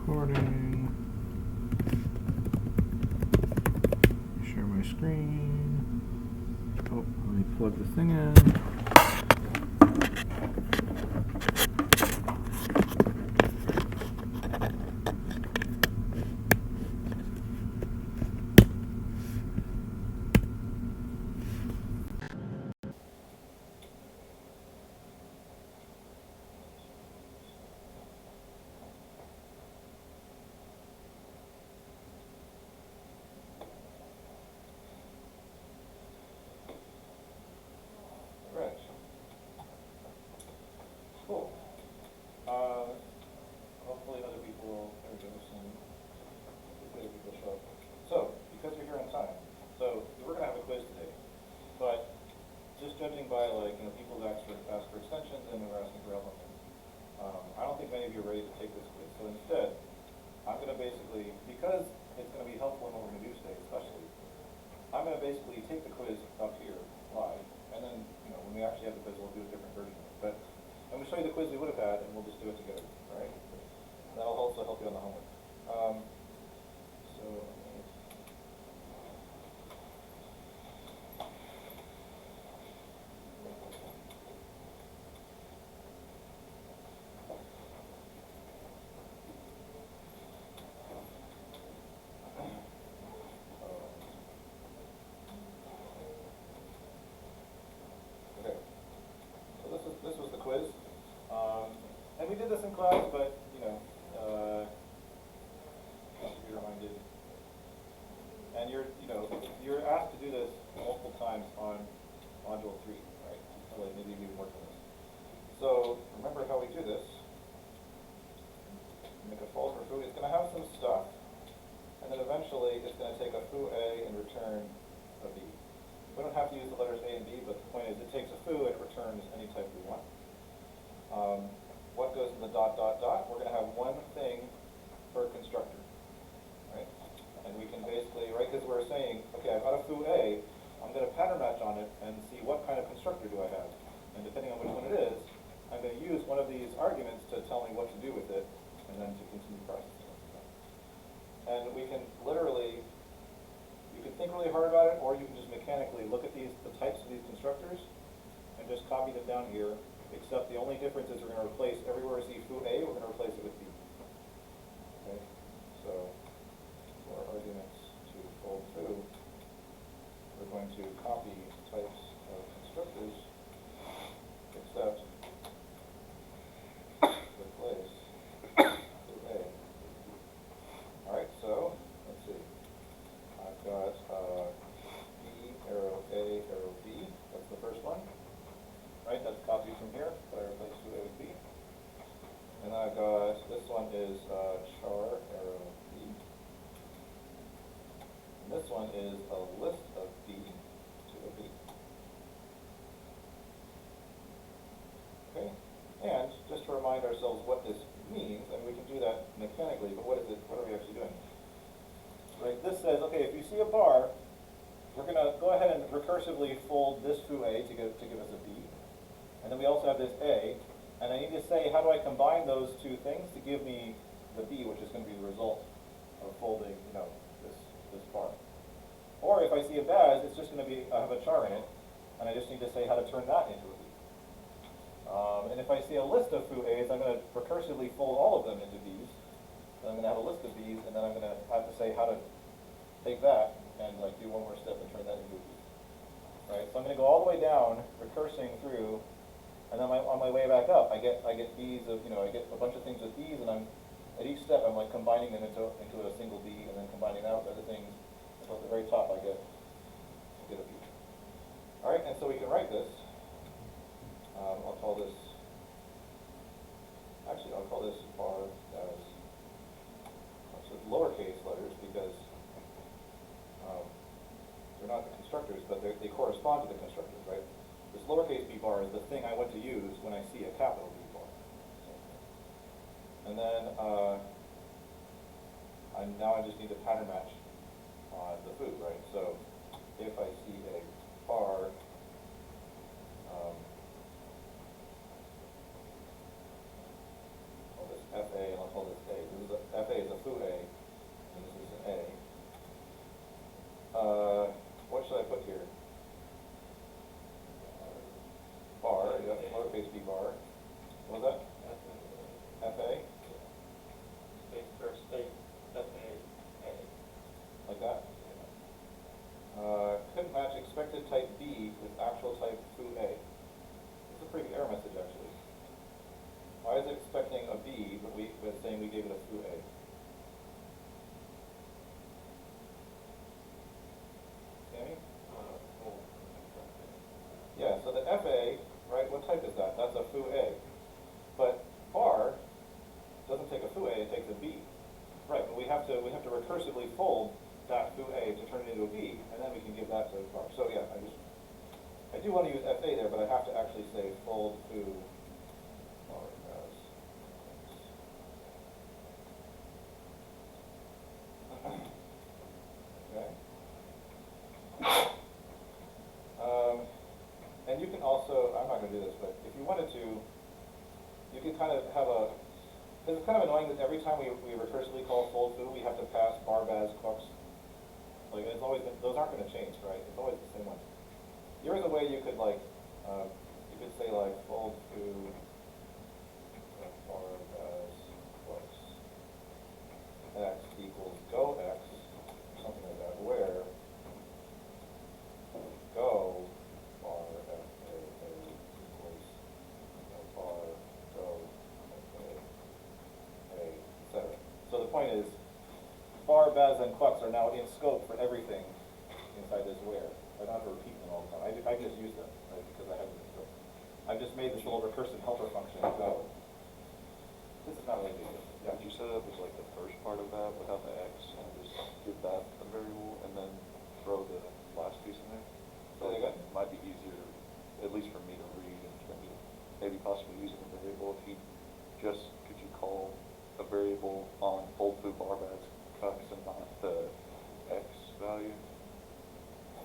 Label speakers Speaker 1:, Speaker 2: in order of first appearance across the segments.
Speaker 1: recording. Share my screen. Oh, let me plug the thing in. Cool. Hopefully other people are doing some good people show up. So, because you're here on time, so we're going to have a quiz today. But just judging by people who ask for extensions and who are asking for help on things, I don't think many of you are ready to take this quiz. So instead, I'm going to basically, because it's going to be helpful in what we're going to do today, especially, I'm going to basically take the quiz up here live, and then when we actually have the quiz, we'll do a different version of it. But I'm going to show you the quiz we would have had, and we'll just do it together, all right? That'll also help you on the homework. Okay. So this was the quiz. And we did this in class, but just to be reminded. And you're asked to do this multiple times on module 3, right? So maybe you've worked on this. So remember how we do this. Make a fold for foo. It's going to have some stuff, and then eventually it's going to take a foo A and return a B. We don't have to use the letters A and B, but the point is it takes a foo and it returns any type we want. What goes in the dot, dot, dot? We're going to have one thing per constructor, right? And we can basically, right, because we're saying, okay, I've got a foo A, I'm going to pattern match on it and see what kind of constructor do I have. And depending on which one it is, I'm going to use one of these arguments to tell me what to do with it, and then to continue processing it. And we can literally, you can think really hard about it, or you can just mechanically look at the types of these constructors, and just copy them down here, except the only difference is we're going to replace, everywhere we see foo A, we're going to replace it with B. Okay, so for our arguments to fold foo, we're going to copy types of constructors, except replace foo A. Alright, so let's see. I've got B, arrow A, arrow B. That's the first one. Right, that's copied from here, but I replace foo A with B. And I've got, this one is char, arrow B. And this one is a list of B to a B. Okay, and just to remind ourselves what this means, and we can do that mechanically, but what is it? What are we actually doing? Right, this says, okay, if you see a bar, we're going to go ahead and recursively fold this foo A to give us a B. And then we also have this A, and I need to say, how do I combine those two things to give me the B, which is going to be the result of folding, this bar. Or if I see a baz, it's just going to be, I have a char in it, and I just need to say how to turn that into a B. And if I see a list of foo A's, I'm going to recursively fold all of them into B's. And I'm going to have a list of B's, and then I'm going to have to say how to take that and do one more step and turn that into a B. Right? So I'm going to go all the way down, recursing through. And then on my way back up, I get B's of, I get a bunch of things with B's, and at each step I'm combining them into a single B, and then combining that with other things. So at the very top I get a B. All right, and so we can write this. I'll call this bar as lowercase letters because they're not the constructors, but they correspond to the constructors, right? This lowercase b bar is the thing I want to use when I see a capital B bar. And then now I just need to pattern match on the foo, right? So if I see a bar, I'll call this FA and I'll call this A. This is FA recursively fold that foo A to turn it into a B, and then we can give that to the bar. So yeah, I do want to use FA there, but I have to actually say fold foo bar as okay. And you can also, I'm not going to do this, but if you wanted to, you can kind of have a, because it's kind of annoying that every time we recursively call fold foo, we have to pass bar baz crux. Like, it's always been, those aren't going to change, right? It's always the same one. There is a way you could, like, you could say, like, fold foo bar baz crux x equals go x, something like that, where go bar fa equals bar go fa a, etc. So the point is, bar, baz, and clux are now in scope for everything inside this where. I don't have to repeat them all the time. I just use them, right, because I have them in scope. I've just made this little recursive helper function go. This is not really big. Yeah.
Speaker 2: Would you set it up as like the first part of that without the x and just give that a variable and then throw the last piece in there?
Speaker 1: So
Speaker 2: it might be easier, at least for me to read in terms of maybe possibly using a variable. If you just, could you call a variable on fold foo bar baz crux and not the x value?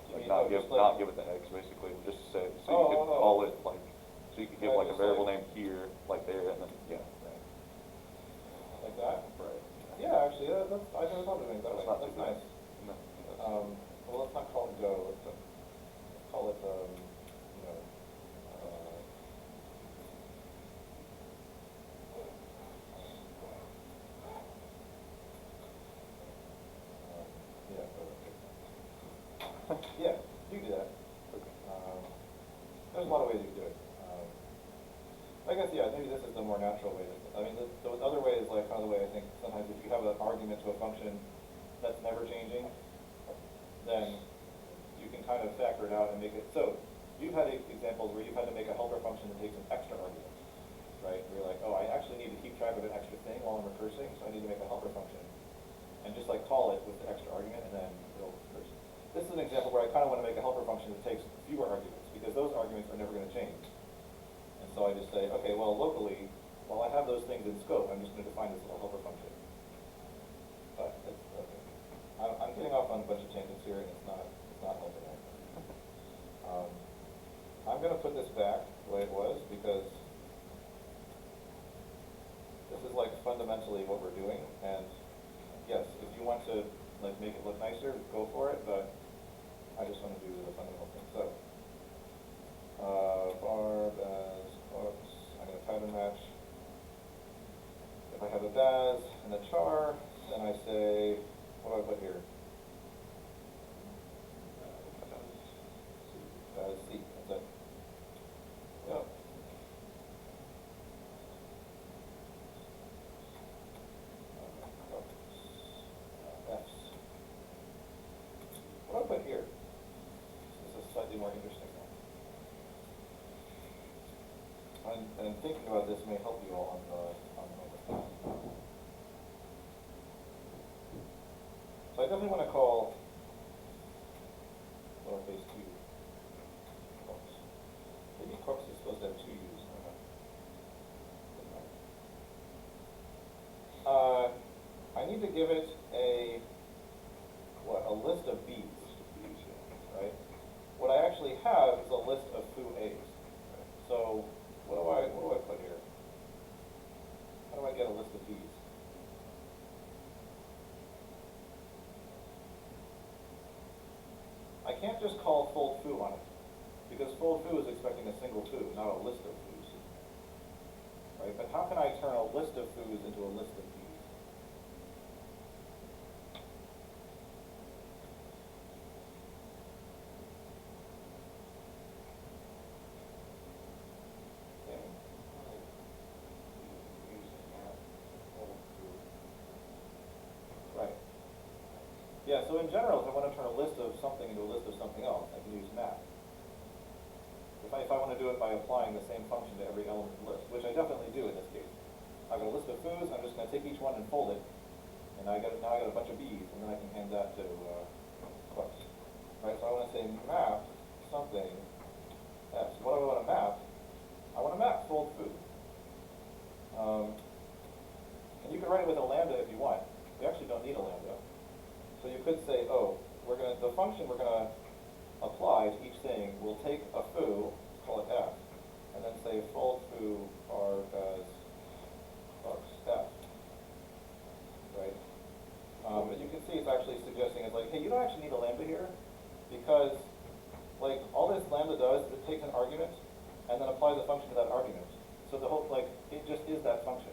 Speaker 2: Like not give it the x basically, just say, so you could call it like, so you could give like a variable name here, like there, and then, yeah. Right.
Speaker 1: Like that?
Speaker 2: Right.
Speaker 1: Yeah, actually, that's, I never thought of it that way. That's nice.
Speaker 2: No,
Speaker 1: Well, let's not call it go. Let's call it, you know, yeah, you do that.
Speaker 2: Okay.
Speaker 1: There's a lot of ways you can do it. I guess, yeah, maybe this is the more natural way. I mean, the other way is like kind of the way I think sometimes if you have an argument to a function that's never changing, then you can kind of factor it out and make it. So you've had examples where you've had to make a helper function that takes an extra argument, right? Where you're like, oh, I actually need to keep track of an extra thing while I'm recursing, so I need to make a helper function. And just like call it with the extra argument and then it'll recurse. This is an example where I kind of want to make a helper function that takes fewer arguments because those arguments are never going to change. And so I just say, okay, well, locally, while I have those things in scope, I'm just going to define this little helper function. But it's, okay. I'm getting off on a bunch of tangents here, and it's not helping anything. I'm going to put this back the way it was because this is like fundamentally what we're doing. And yes, if you want to like make it look nicer, go for it. But I just want to do the fundamental thing. So bar baz crux. I'm going to pattern match. If I have a baz and a char, then I say, what do I put here? Baz C. That's it. Yep. F's. What do I put here? This is slightly more interesting now. And thinking about this may help you all on the So I definitely want to call lowercase q crux. Maybe crux is supposed to have two u's. I need to give it a list of b's, right? What I actually have is a list of foo a's. So what do I put here? How do I get a list of b's? I can't just call fold foo on it, because fold foo is expecting a single foo, not a list of foos. Right? But how can I turn a list of foos into a list of b's? Yeah, so in general, if I want to turn a list of something into a list of something else, I can use map. If I want to do it by applying the same function to every element of the list, which I definitely do in this case. I've got a list of foos, I'm just going to take each one and fold it, And now I got a bunch of B's, and then I can hand that to Clux. Right, so I want to say map something S. What do I want to map? I want to map fold food. And you can write it with a lambda if you want. We actually don't need a lambda. So you could say, oh, the function we're gonna apply to each thing will take a foo, call it f, and then say fold foo bar as Clux f. Right? But you can see it's actually suggesting it's like, hey, you don't actually need a lambda here, because like all this lambda does is it takes an argument and then applies a function to that argument. So the whole, like, it just is that function.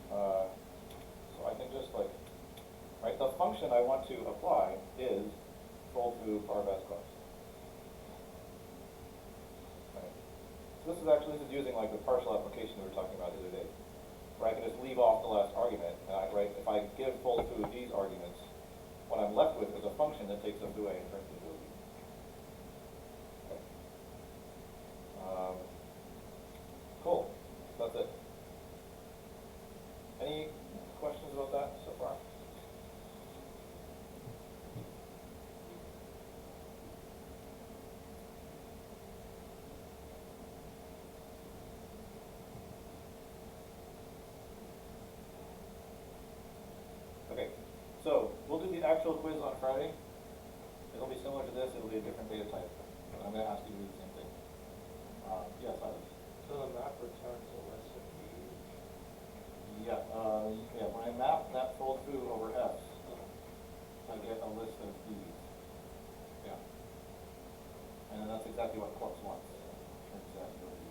Speaker 1: So I can just like, right, the function I want to apply is fold foo bar as Clux. Right. So this is using like the partial application we were talking about the other day, where I can just leave off the last argument, and if I give fold foo these arguments, what I'm left with is a function that takes a foo a and turns it into a b. Okay. Cool. So that's it. Any questions about that so far? Okay, so we'll do the actual quiz on Friday. It'll be similar to this, it'll be a different data type. But I'm going to ask you to do the same thing. Yes, Alex?
Speaker 3: So the map returns a list of B's.
Speaker 1: Yeah, when I map that fold foo over S, I get a list of B's. Yeah. And then that's exactly what Clux wants. Turns that into a B.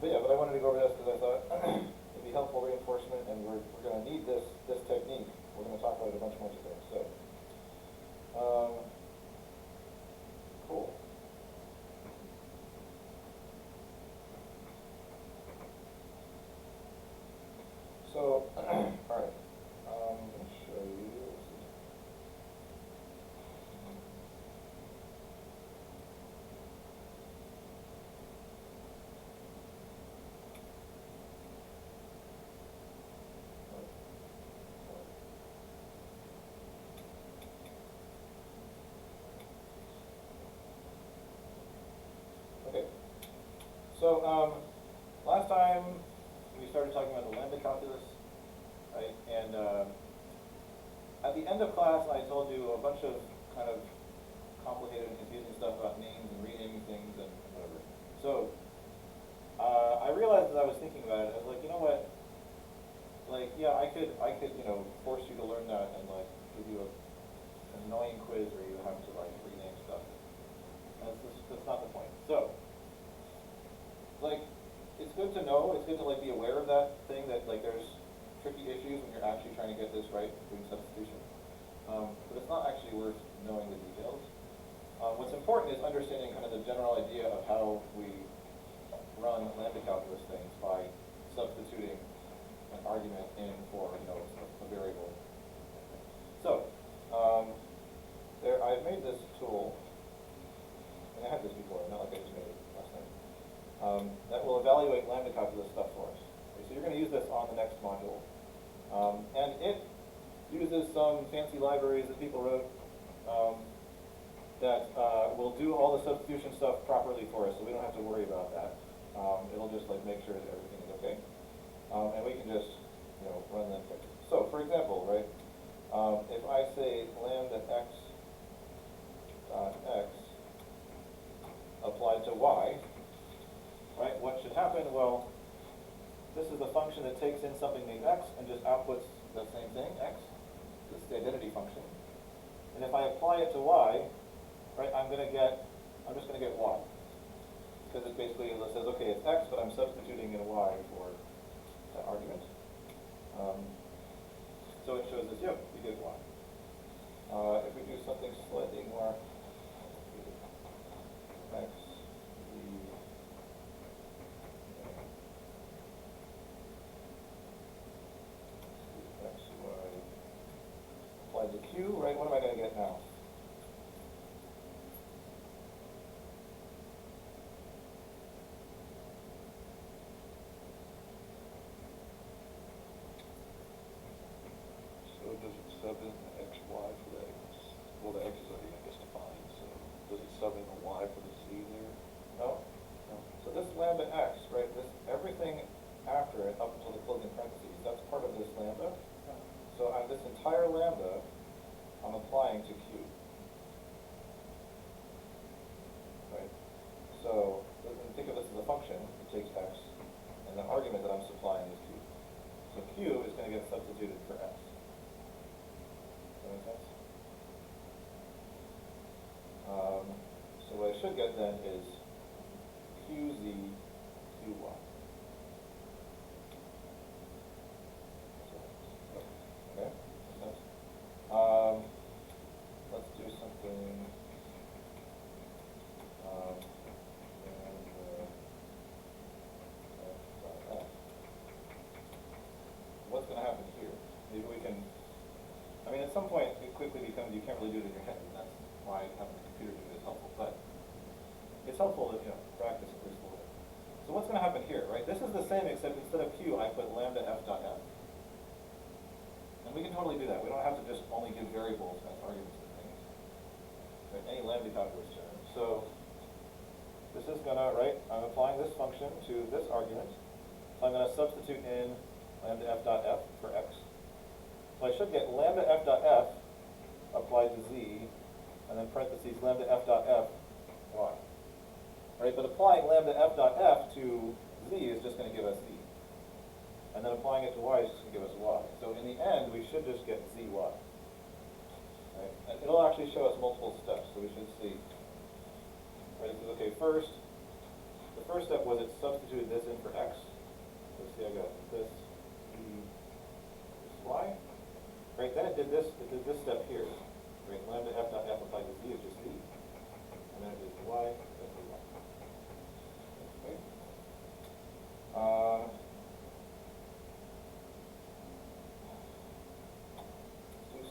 Speaker 1: But I wanted to go over this because I thought it'd be helpful reinforcement, and we're going to need this technique. We're going to talk about it a bunch more today. So, cool. So, all right. I'm going to show you. Okay. So, last time we started talking about the lambda calculus, right? And at the end of class, I told you a bunch of kind of complicated and confusing stuff about names and renaming things and whatever. So, I realized as I was thinking about it, I was like, you know what? Like, yeah, I could, force you to learn that and like give you an annoying quiz where you have to like rename stuff. That's not the point. So, like, it's good to know, it's good to like be aware of that thing, that like there's tricky issues when you're actually trying to get this right, doing substitution. But it's not actually worth knowing the details. What's important is understanding kind of the general idea of how we run lambda calculus things by substituting an argument in for a variable. So I've made this tool, and I had this before, not like I just made it last night, that will evaluate lambda calculus stuff for us. Okay, so you're going to use this on the next module, and it uses some fancy libraries that people wrote that will do all the substitution stuff properly for us, so we don't have to worry about that. It'll just like make sure that everything is okay, and we can just run that quick. So for example, right, if I say lambda x dot x applied to y, right, what should happen? Well, this is the function that takes in something named x and just outputs the same thing, x. This is the identity function. And if I apply it to y, right, I'm just going to get y. Because it basically says, okay, it's x, but I'm substituting in y for that argument. So it shows us, yep, you get y. If we do something slightly more, x, x, y, applied to q, right, what am I going to get now? gonna get substituted for x. Does that make sense? So what I should get then is qz qy. Okay, makes sense. Let's do something. What's going to happen here? Maybe we can, I mean, at some point it quickly becomes, you can't really do it in your head, and that's why having a computer do it is helpful, but it's helpful to, practice at least a little bit. So what's going to happen here, right? This is the same, except instead of q, I put lambda f dot f. And we can totally do that. We don't have to just only give variables as arguments to things. Right? Any lambda calculus term. So this is gonna, right, I'm applying this function to this argument. So I'm gonna substitute in lambda f dot f for x. So I should get lambda f dot f applied to z, and then parentheses lambda f dot f y. Right, but applying lambda f dot f to z is just gonna give us z. And then applying it to y is just going to give us y. So in the end, we should just get zy. Right? And it'll actually show us multiple steps, so we should see. Right, it says, okay, first, the first step was it substituted this in for x. So see, I got this, this y. Right, then it did this step here. Right, lambda f dot f applied to z is just z. And then it did y, that's y. Okay.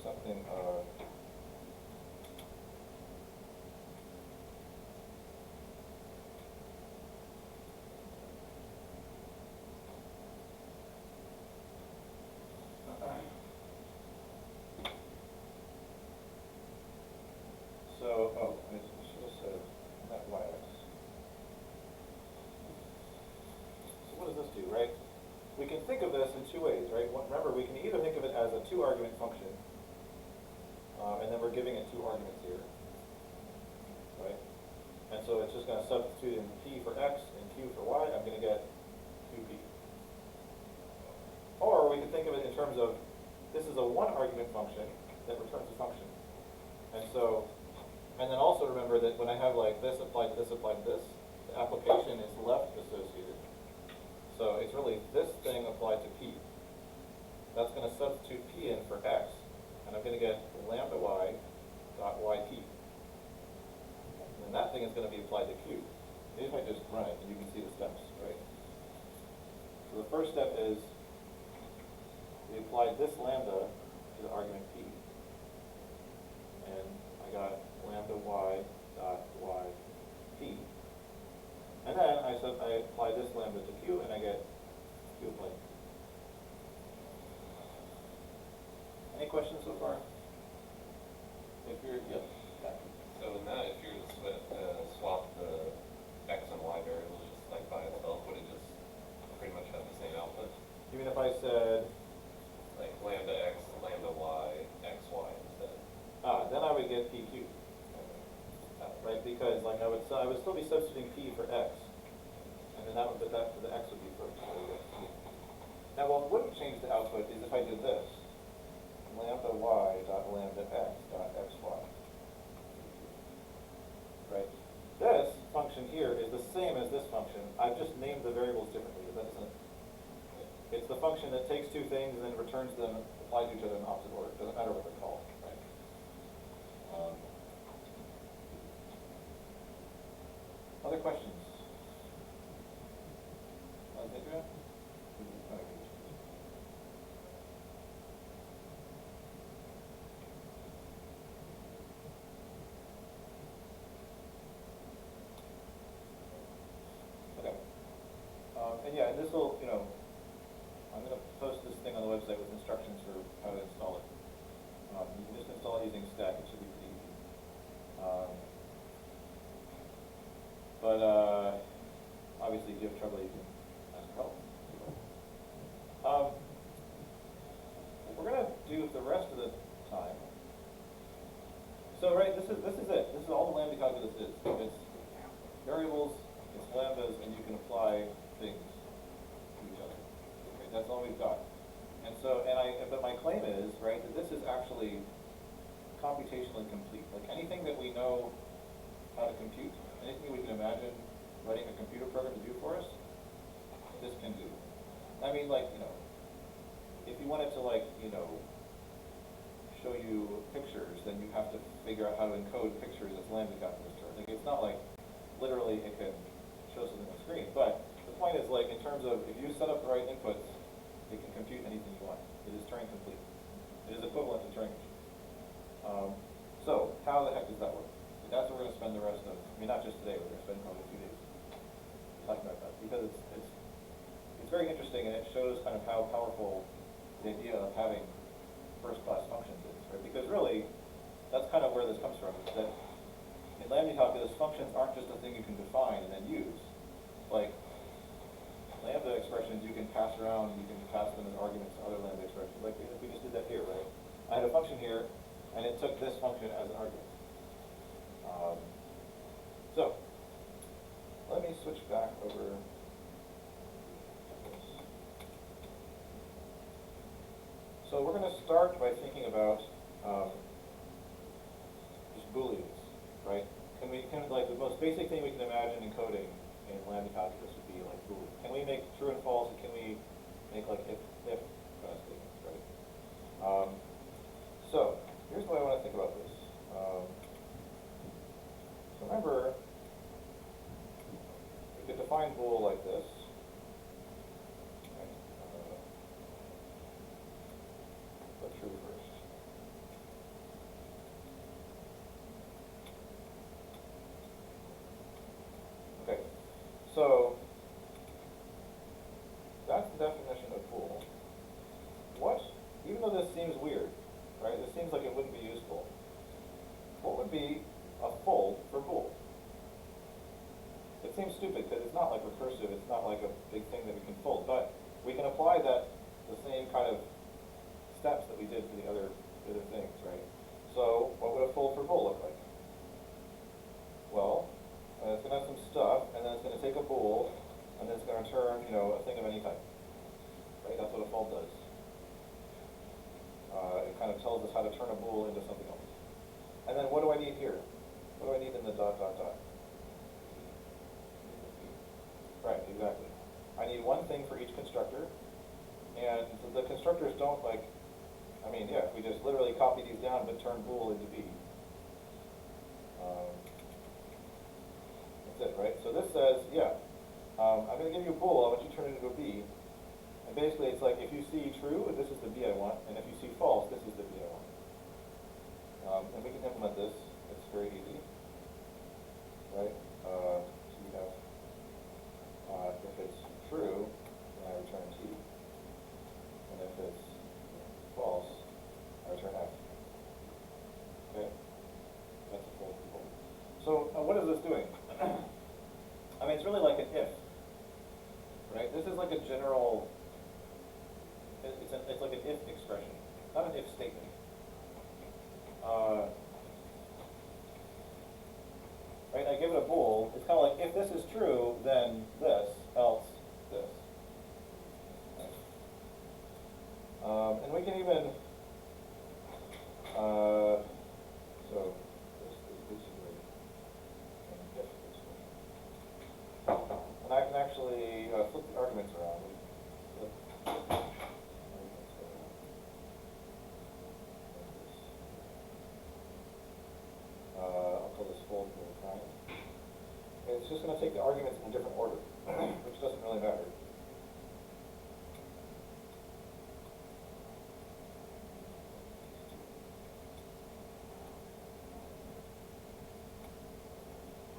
Speaker 1: Something I should have said not y-x. So what does this do, right? We can think of this in two ways, right? Remember, we can either think of it as a two-argument function, and then we're giving it two arguments here, right? And so it's just going to substitute in p for x and q for y. I'm going to get qp. Or we can think of it in terms of this is a one-argument function that returns a function. And so, and then also remember that when I have like this applied to this applied to this, the application is left associated. So it's really this thing applied to p. That's going to substitute p in for x. And I'm going to get lambda y dot yp. And then that thing is going to be applied to q. Maybe if I just run it, and you can see the steps, right? So the first step is we applied this lambda to the argument p. And I got lambda y dot yp. And then I apply this lambda to q, and I get q applied. Any questions so far? If you're, yep.
Speaker 4: So in that, if you were to swap the x and y variables just like by itself, would it just pretty much have the same output?
Speaker 1: You mean if I said,
Speaker 4: Like lambda x, lambda y, x, y instead?
Speaker 1: then I would get pq. Right, because like I would still be substituting p for x, and then that would, but that for the x would be first. So we get p. Now what wouldn't change the output is if I did this. Lambda y dot lambda x dot xy. Right? This function here is the same as this function. I've just named the variables differently. That doesn't. It's the function that takes two things and then returns them, applies to each other in opposite order. It doesn't matter what they're called. Right? Other questions? Adrian? And yeah, and this will, I'm going to post this thing on the website with instructions for how to install it. You can just install it using stack. It should be pretty easy. But obviously, if you have trouble, you can ask for help. We're going to do the rest of the time. So right, this is it. This is all the lambda calculus is. It's variables, it's lambdas, and you can apply things to each other. Okay, that's all we've got. And but my claim is, right, that this is actually computationally complete. Like anything that we know how to compute, anything we can imagine writing a computer program to do for us, this can do. I mean, like, if you wanted to, like, show you pictures, then you have to figure out how to encode pictures as lambda calculus terms. Like, it's not like literally it can show something on the screen, but the point is, like, in terms of if you set up the right inputs, it can compute anything you want. It is Turing complete. It is equivalent to Turing machine. So how the heck does that work? That's what we're going to spend the rest of, I mean, not just today, we're going to spend probably 2 days talking about that, because it's very interesting, and it shows kind of how powerful the idea of having first-class functions is, right? Because really, that's kind of where this comes from, is that in lambda calculus, functions aren't just a thing you can define and then use. Like, lambda expressions you can pass around, you can pass them as arguments to other lambda expressions. Like, we just did that here, right? I had a function here, and it took this function as an argument. So, let me switch back over. So we're going to start by thinking about just Booleans, right? Like the most basic thing we can imagine encoding in lambda calculus would be like Boolean. Can we make true and false, and can we make like if statements, right? So here's the way I want to think about this. So remember, we could define bool like this. Okay. But true first. Okay, so that's the definition of bool. Even though this seems weird, right? This seems like it wouldn't be useful. What would be a fold for bool? It seems stupid because it's not like recursive, it's not like a big thing that we can fold, but we can apply the same kind of steps that we did for the other things, right? So what would a fold for bool look like? Well, it's going to have some stuff, and then it's going to take a bool, and then it's going to return, a thing of any type. Right? That's what a fold does. It kind of tells us how to turn a bool into something else. And then what do I need here? What do I need in the dot, dot, dot? Right, exactly. I need one thing for each constructor, and the constructors don't we just literally copy these down but turn bool into b. That's it, right? So this says, I'm going to give you a bool, I want you to turn it into a b. And basically it's like, if you see true, this is the b I want, and if you see false, this is the b I want. And we can implement this. It's very easy, right? So we have, if it's true, then I return t. And if it's false, I return f. Okay? That's a fold. So what is this doing? I mean, it's really like an if, right? This is like a general, it's like an if expression, not an if statement. Right, I give it a bool, it's kind of like, if this is true, then this, else this. Right. And we can even, so this is basically an if expression. And I can actually flip the arguments around. Flip the arguments around. I'll call this fold for the time. It's just going to take the arguments in a different order, which doesn't really matter.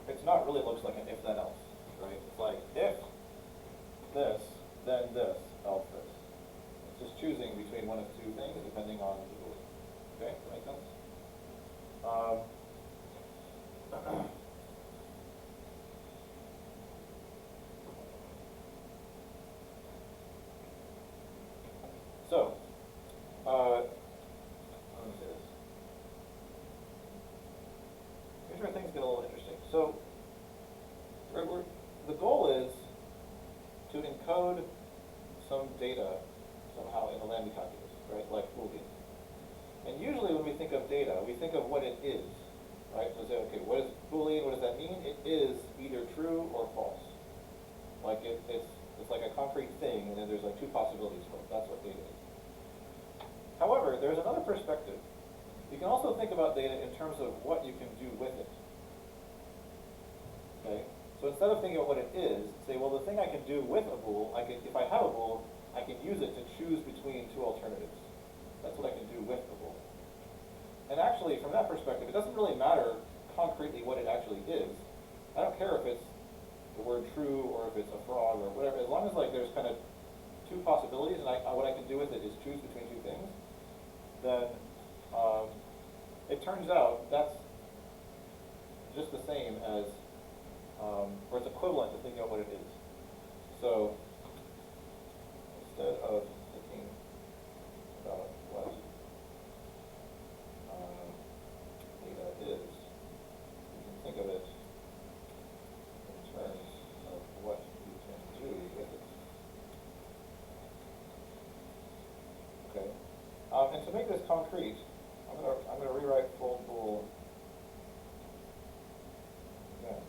Speaker 1: It's not really looks like an if then else, right? It's like if this, then this, else this. It's just choosing between one of two things depending on the Boolean. Okay, does that make sense? So, let me say this. Here's where things get a little interesting. So, the goal is to encode some data, somehow in the Lambda calculus, right, like Boolean. And usually when we think of data, we think of what it is, right? So say, okay, what is Boolean, what does that mean? It is either true or false. Like it's like a concrete thing, and then there's like two possibilities for it. That's what data is. However, there's another perspective. You can also think about data in terms of what you can do with it. Okay? So instead of thinking about what it is, say, well, the thing I can do with a bool, if I have a bool, I can use it to choose between two alternatives. That's what I can do with the bool. And actually, from that perspective, it doesn't really matter concretely what it actually is. I don't care if it's the word true or if it's a frog or whatever. As long as like there's kind of two possibilities, and what I can do with it is choose between two things, then it turns out that's just the same as, or it's equivalent to thinking of what it is. So instead of thinking about what data is, you can think of it in terms of what you can do with it. Okay, and to make this concrete, I'm gonna rewrite fold bool again.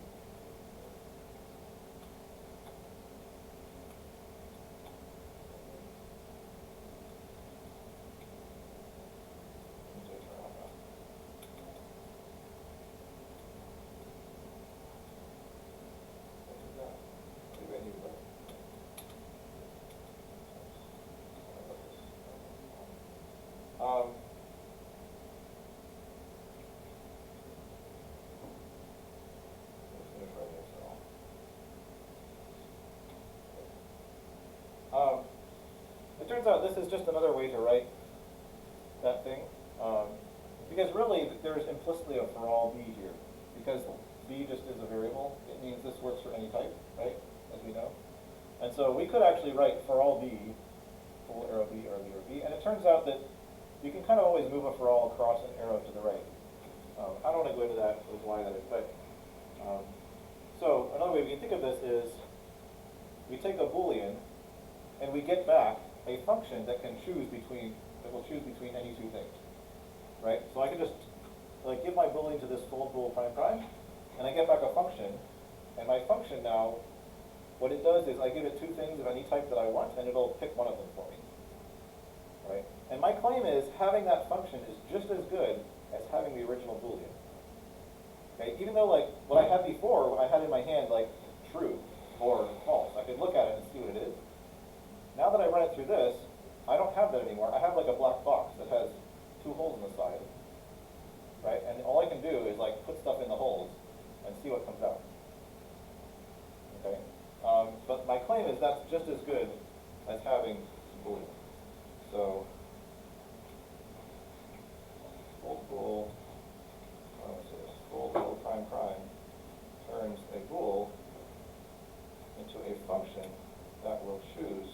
Speaker 1: It turns out this is just another way to write that thing, because really there's implicitly a for all b here, because b just is a variable. It means this works for any type, right, as we know. And so we could actually write for all b, full arrow b, arrow b, arrow b, and it turns out that you can kind of always move a for all across an arrow to the right. I don't want to go into that with why that is, but so another way we can think of this is we take a Boolean and we get back a function that can that will choose between any two things, right? So I can just like give my Boolean to this fold bool prime prime, and I get back a function, and my function now, what it does is I give it two things of any type that I want, and it'll pick one of them for me, right? And my claim is having that function is just as good as having the original Boolean. Okay, even though like what I had before, when I had in my hand like true or false, I could look at it and see what it is. Now that I run it through this, I don't have that anymore. I have like a black box that has two holes in the side, right? And all I can do is like put stuff in the holes and see what comes out. Okay, but my claim is that's just as good as having Boolean. So fold bool, fold bool prime prime turns a bool into a function that will choose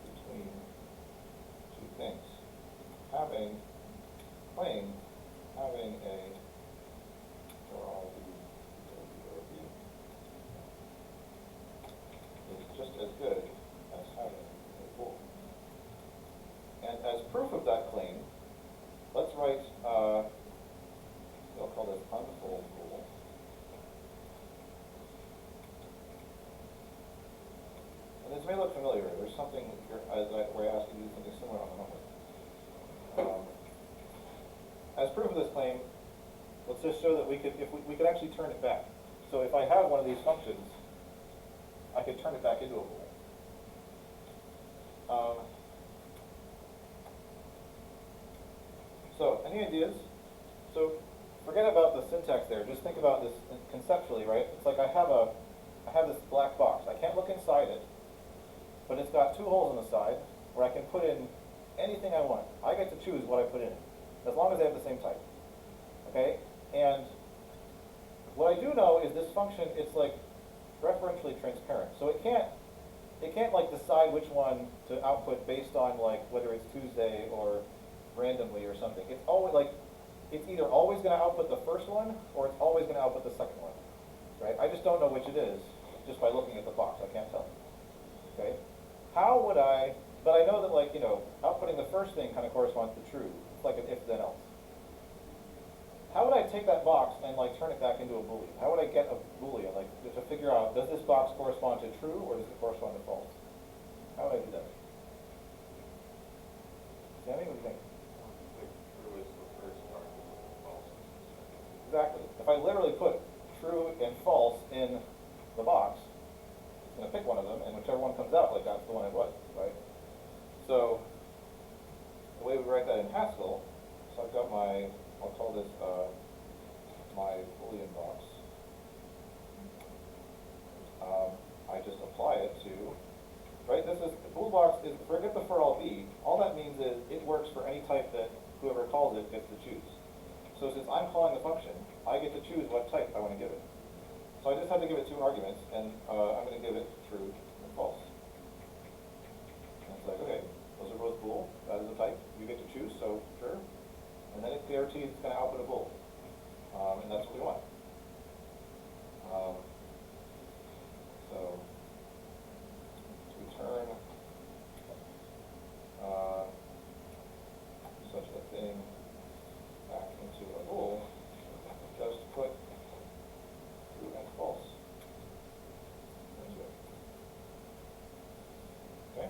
Speaker 1: between two things. Having a for all b is just as good as having a bool. And as proof of that claim, let's write, we'll call this unfold bool. And this may look familiar. There's something here where I asked you to do something similar on the number. As proof of this claim, let's just show that we could could actually turn it back. So if I have one of these functions, I could turn it back into a bool. So, any ideas? So, forget about the syntax there. Just think about this conceptually, right? It's like I have this black box. I can't look inside it, but it's got two holes on the side where I can put in anything I want. I get to choose what I put in it, as long as they have the same type. Okay? And what I do know is this function, it's like referentially transparent. So it can't like decide which one to output based on like whether it's Tuesday or randomly or something. It's always like, it's either always going to output the first one or it's always going to output the second one, right? I just don't know which it is just by looking at the box. I can't tell. Okay. how would but I know that like, outputting the first thing kind of corresponds to true. It's like an if then else. How would I take that box and like turn it back into a Boolean? How would I get a Boolean, like to figure out, does this box correspond to true or does it correspond to false? How would I do that? Sammy, what do you think?
Speaker 3: True is the first argument, false is the second.
Speaker 1: Exactly. If I literally put true and false in the box, it's going to pick one of them, and whichever one comes out, like that's the one it was, right? So the way we write that in Haskell, so I've got I'll call this my Boolean box. I just apply it to, right? This is Boolean box is forget the for all b. All that means is it works for any type that whoever calls it gets to choose. So since I'm calling the function, I get to choose what type I want to give it. So I just have to give it two arguments, and I'm going to give it true and false. And it's like, okay, those are both bool. That is a type. You get to choose, so sure. And then it guarantees it's going to output a bool. And that's what we want. So to return such a thing back into a bool, just put true and false into it. Okay?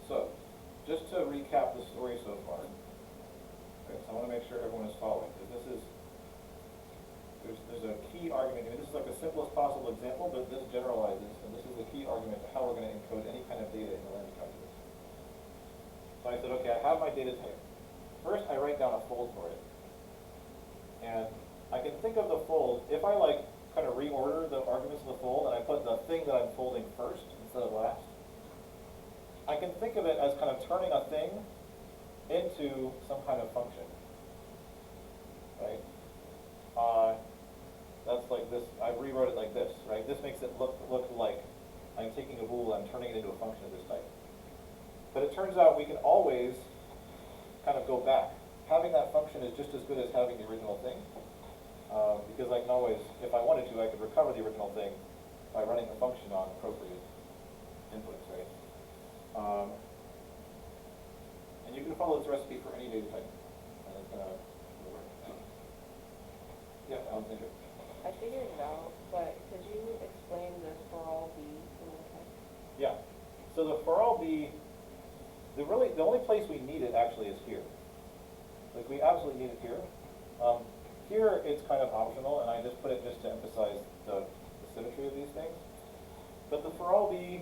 Speaker 1: So, just to recap the story so far, okay, so I want to make sure everyone is following, because this is, there's a key argument. I mean, this is like the simplest possible example, but this generalizes, and this is the key argument to how we're going to encode any kind of data in the language calculus. So I said, okay, I have my data type. First, I write down a fold for it. And I can think of the fold, if I like kind of reorder the arguments of the fold, and I put the thing that I'm folding first instead of last, I can think of it as kind of turning a thing into some kind of function, right? That's like this, I rewrote it like this, right? This makes it look like I'm taking a bool and I'm turning it into a function of this type. But it turns out we can always kind of go back. Having that function is just as good as having the original thing, because I can always, if I wanted to, I could recover the original thing by running the function on appropriate inputs, right? And you can follow this recipe for any data type. And it's going to work. Yeah, Alexander.
Speaker 5: I figured it out, but could you explain the for all b some more time?
Speaker 1: Yeah. So the for all b, the only place we need it actually is here. Like we absolutely need it here. Here it's kind of optional, and I just put it just to emphasize the symmetry of these things. But the for all b,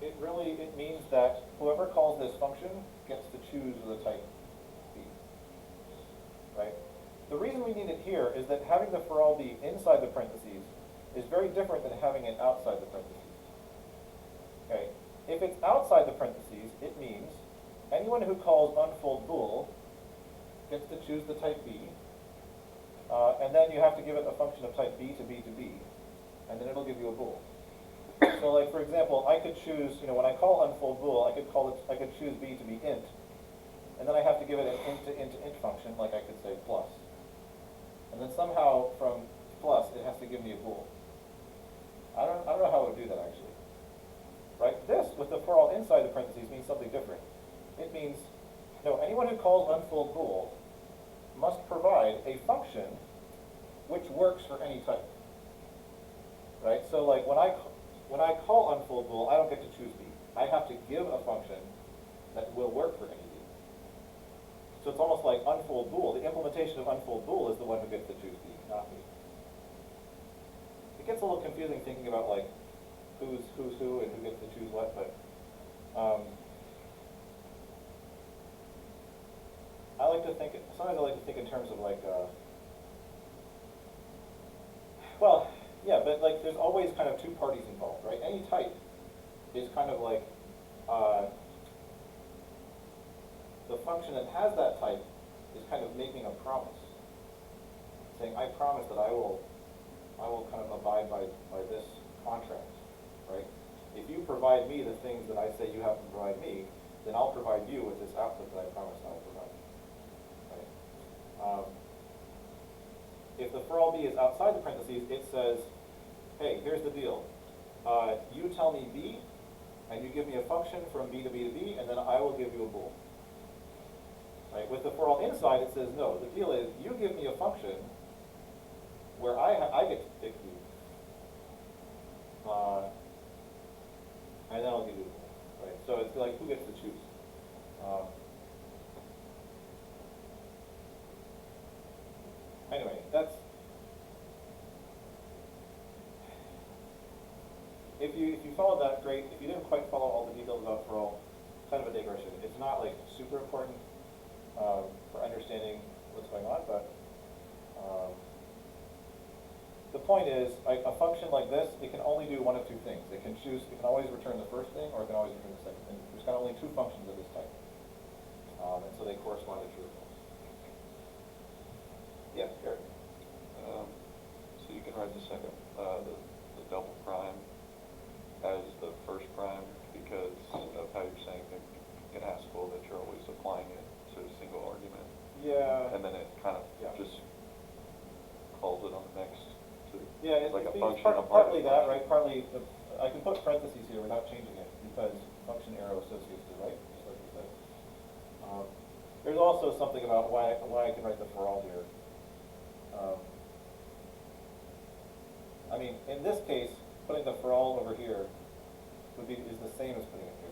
Speaker 1: it means that whoever calls this function gets to choose the type b. Right? The reason we need it here is that having the for all b inside the parentheses is very different than having it outside the parentheses. Okay? If it's outside the parentheses, it means anyone who calls unfold bool gets to choose the type b, and then you have to give it a function of type b to b to b, and then it'll give you a bool. So, like for example, I could choose, when I call unfold bool, I could choose b to be int, and then I have to give it an int to int to int function, like I could say plus, and then somehow from plus it has to give me a bool. I don't know how it would do that actually. Right? This with the for all inside the parentheses means something different. It means anyone who calls unfold bool must provide a function which works for any type. Right? So like when I call unfold bool, I don't get to choose b. I have to give a function that will work for any b. So it's almost like unfold bool. The implementation of unfold bool is the one who gets to choose b, not me. It gets a little confusing thinking about like who's who and who gets to choose what, but sometimes I like to think in terms of like, well, yeah, but like there's always kind of two parties involved, right? Any type is kind of like, the function that has that type is kind of making a promise, saying, I promise that I will kind of abide by this contract, right? If you provide me the things that I say you have to provide me, then I'll provide you with this output that I promised I would provide. Right? If the for all b is outside the parentheses, it says, hey, here's the deal. You tell me b, and you give me a function from b to b to b, and then I will give you a bool. Right? With the for all inside, it says, no, the deal is you give me a function where I get to pick b, and then I'll give you a bool. Right? So it's like, who gets to choose? Anyway, that's, if you followed that, great. If you didn't quite follow all the details about for all, kind of a digression. It's not like super important for understanding what's going on, but the point is, like a function like this, it can only do one of two things. It can always return the first thing, or it can always return the second thing. There's kind of only two functions of this type, and so they correspond to true or false. Yeah, Eric.
Speaker 2: So you can write the second, the double prime as the first prime because of how you're saying that in Haskell that you're always applying it to a single argument.
Speaker 1: Yeah.
Speaker 2: And then it kind of
Speaker 1: Yeah.
Speaker 2: just calls it on the next.
Speaker 1: Yeah, it's
Speaker 2: like a
Speaker 1: it's
Speaker 2: function.
Speaker 1: partly that, right? Partly, I can put parentheses here without changing it because function arrow associates it, right? Just like you said. There's also something about why I can write the for all here. I mean, in this case, putting the for all over here is the same as putting it here.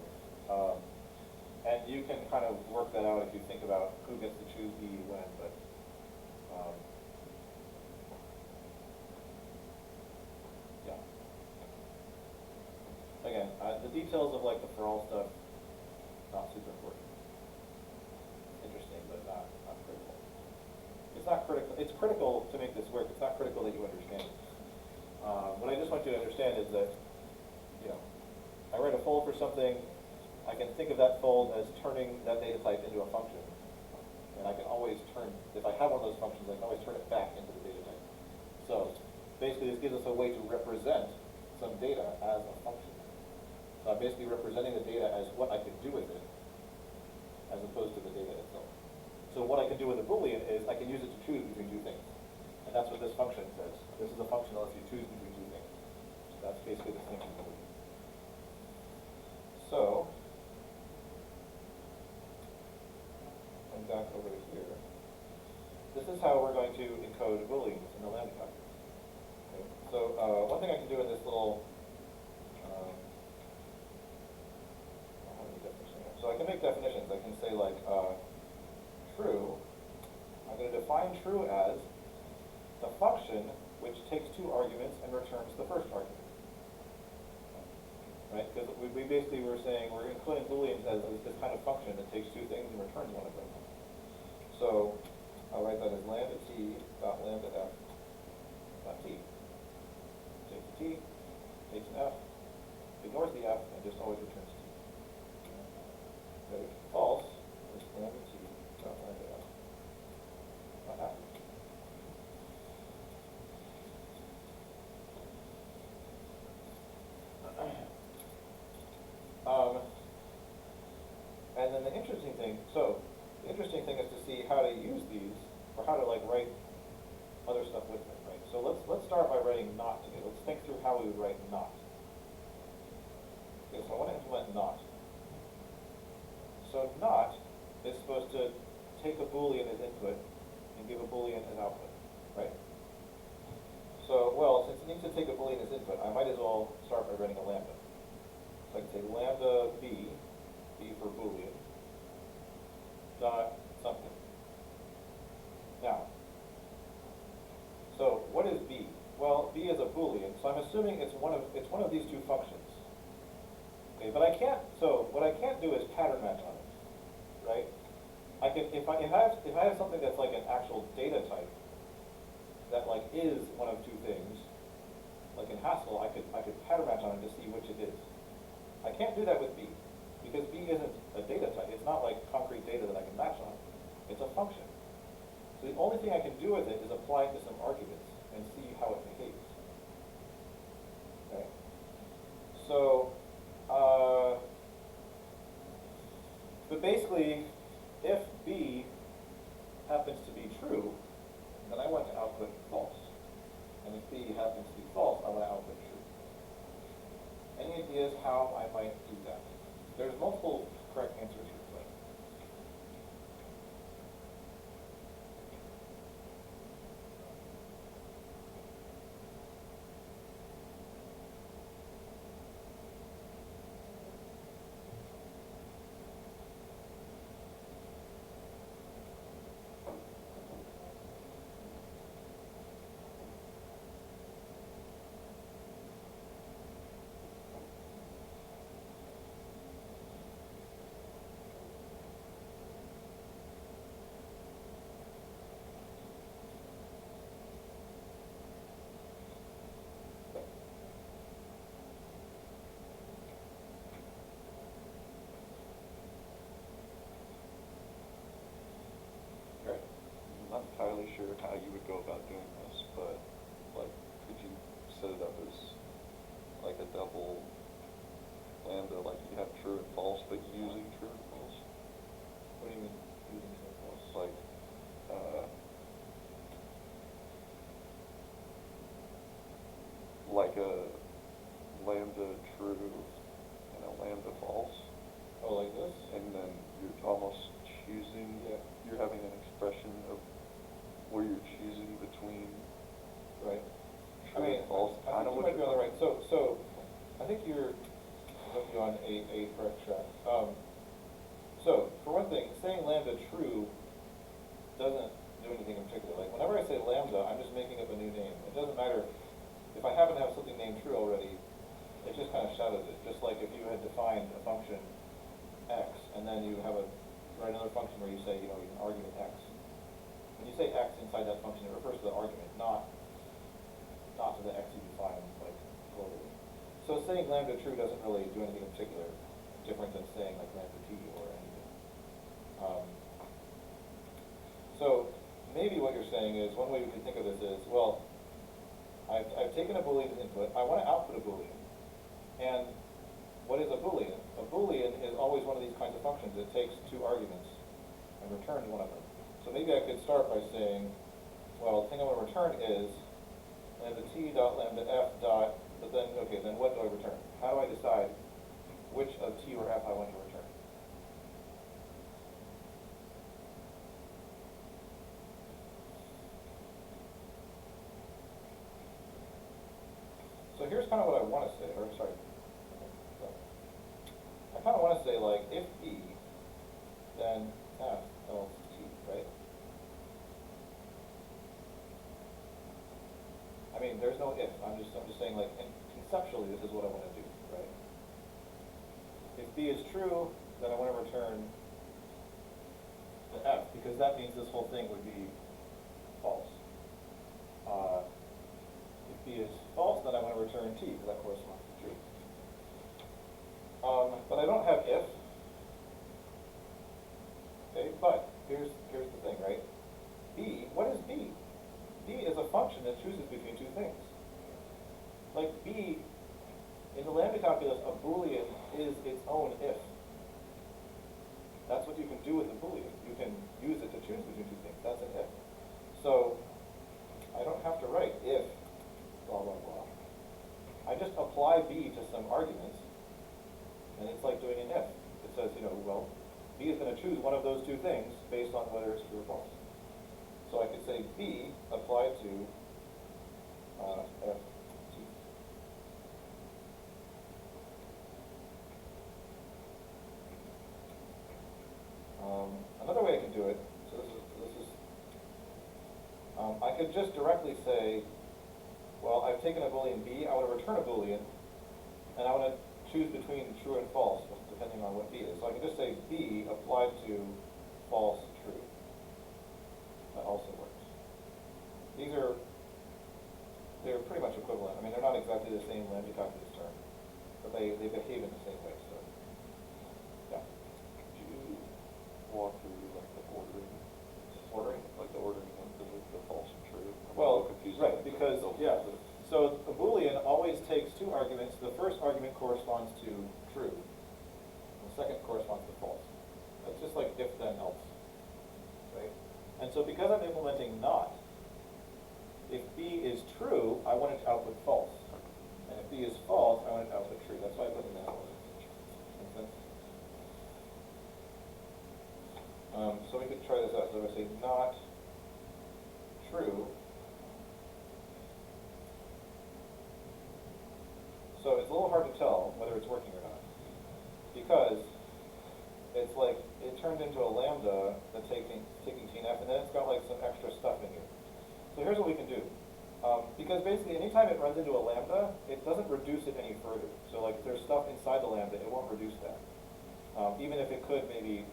Speaker 1: And you can kind of work that out if you think about who gets to choose B when, but yeah. Again, the details of like the for all stuff, not super important. Interesting, but not critical. It's not critical. It's critical to make this work. It's not critical that you understand it. What I just want you to understand is that, you know, I write a fold for something. I can think of that fold as turning that data type into a function, and I can always turn, if I have one of those functions, I can always turn it back into the data type. So basically, this gives us a way to represent some data as a function. So I'm basically representing the data as what I could do with it, as opposed to the data itself. So what I can do with a Boolean is I can use it to choose between two things. And that's what this function says. This is a function that lets you choose between two things. So that's basically the same as a Boolean. So, I'm back over to here. This is how we're going to encode Booleans in the lambda calculus. Okay. So one thing I can do in this little, so I can make definitions. I can say like true. I'm going to define true as the function which takes two arguments and returns the first argument. Right? Because we basically were saying we're including Booleans as this kind of function that takes two things and returns one of them. So I'll write that as lambda t dot lambda f dot t. Takes the t, takes an f, ignores the f, and just always returns t. Okay. False is lambda t dot lambda f dot f. And then the interesting thing is to see how to use these, or how to like write other stuff with them, right? So let's start by writing not together. Let's think through how we would write not. Okay, so I want to implement not. So not is supposed to take a Boolean as input and give a Boolean as output, right? So, well, since it needs to take a Boolean as input, I might as well start by writing a lambda. So I can say lambda b for Boolean, dot something. Now, so what is b? Well, b is a Boolean, so I'm assuming it's one of these two functions. Okay, but I can't. So what I can't do is pattern match on it, right? I can if I have something that's like an actual data type that like is one of two things, like in Haskell, I could pattern match on it to see which it is. I can't do that with b. Because b isn't a data type. It's not like concrete data that I can match on. It's a function. So the only thing I can do with it is apply it to some arguments and see how it behaves. Okay. So basically, if B happens to be true, then I want to output false. And if B happens to be false, I want to output true. Any ideas how I might do that? There's multiple correct answers here, but
Speaker 2: I'm not entirely sure how you would go about doing this, but like, could you set it up as like a double lambda, like you have true and false, but using true and false?
Speaker 1: what do you mean using true and false?
Speaker 2: Like, like a lambda true and a lambda false,
Speaker 1: Oh, like this?
Speaker 2: and then you're almost choosing,
Speaker 1: Yeah.
Speaker 2: you're having an expression of where you're choosing between
Speaker 1: Right.
Speaker 2: true and false,
Speaker 1: I
Speaker 2: kind of
Speaker 1: think
Speaker 2: what
Speaker 1: you might be on the right. So I think you're on a correct track. So for one thing, saying lambda true doesn't do anything in particular. Like whenever I say lambda, I'm just making up a new name. It doesn't matter if I happen to have something named true already. It just kind of shadows it. Just like if you had defined a function x, and then you have write another function where you say, you know, an argument x. When you say x inside that function, it refers to the argument, not to the x you define like globally. So saying lambda true doesn't really do anything in particular different than saying like lambda t or anything. So maybe what you're saying is, one way we could think of this is, well, I've taken a Boolean input, I want to output a Boolean. And what is a Boolean? A Boolean is always one of these kinds of functions. It takes two arguments and returns one of them. So maybe I could start by saying, well, the thing I want to return is lambda t dot lambda f dot, but then, okay, then what do I return? How do I decide which of t or f I want to return? So here's kind of what I want to say, or sorry. I kind of want to say, like, if B, then F else T, right? I mean, there's no if. I'm just saying, like, and conceptually, this is what I want to do, right? If B is true, then I want to return the F, because that means this whole thing would be false. If B is false, then I want to return T, because that corresponds to true. But I don't have if. Okay, but here's the thing, right? B, what is B? B is a function that chooses between two things. Like B, in the lambda calculus, a Boolean is its own if. That's what you can do with a Boolean. You can use it to choose between two things. That's an if. So I don't have to write if blah blah blah. I just apply B to some arguments, and it's like doing an if. It says, you know, well, B is going to choose one of those two things based on whether it's true or false. So I could say B applied to F T. Another way I could do it, so this is I could just directly say, well, I've taken a Boolean B, I want to return a Boolean, and I want to choose between true and false, depending on what B is. So I can just say B applied to false, true. That also works. They're pretty much equivalent. I mean, they're not exactly the same lambda calculus term, but they behave in the same way, so, yeah.
Speaker 2: Could you walk through like the ordering?
Speaker 1: Ordering?
Speaker 2: Like the ordering of the false and true? I'm a
Speaker 1: Well,
Speaker 2: little confused
Speaker 1: right,
Speaker 2: about the
Speaker 1: because,
Speaker 2: filter.
Speaker 1: yeah, so a Boolean always takes two arguments. The first argument corresponds to true. The second corresponds to false. That's just like So we could try this out. So if I say not true, so it's a little hard to tell whether it's working or not, because it's like it turned into a lambda that's taking TNF, and then it's got like some extra stuff in here. So here's what we can do. Because basically anytime it runs into a lambda, it doesn't reduce it any further. So like if there's stuff inside the lambda, it won't reduce that. Even if it could maybe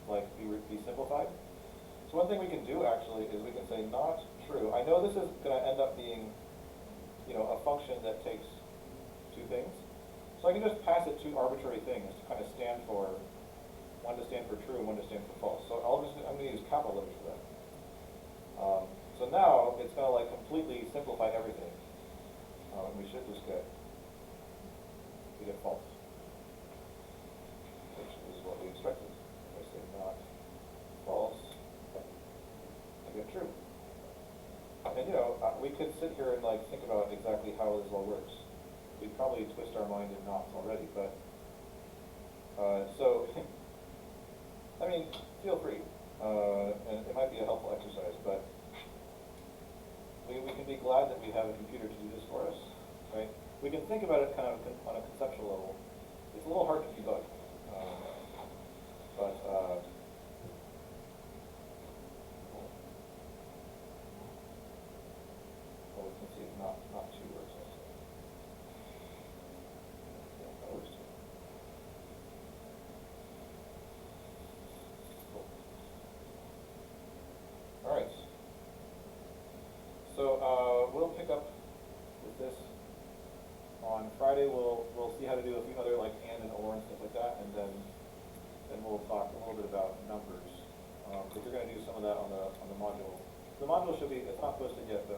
Speaker 1: like be simplified. So one thing we can do actually is we can say not true. I know this is going to end up being, a function that takes two things. So I can just pass it two arbitrary things to kind of stand for, one to stand for true and one to stand for false. So I'm going to use capital letters for that. So now it's going to like completely simplify everything. And we should just get false, which is what we expected. If I say not false, I get true. And we could sit here and like think about exactly how this all works. We'd probably twist our mind in knots already, but so I mean, feel free, and it might be a helpful exercise, but we can be glad that we have a computer to do this for us, right? We can think about it kind of on a conceptual level. It's a little hard to debug, but well, we can see it's not two words. Yeah, that works too. Cool. All right. So we'll pick up with this on Friday. We'll see how to do a few other like and or and stuff like that, and then we'll talk a little bit about numbers. Because you're going to do some of that on the module. The module should be, it's not posted yet, but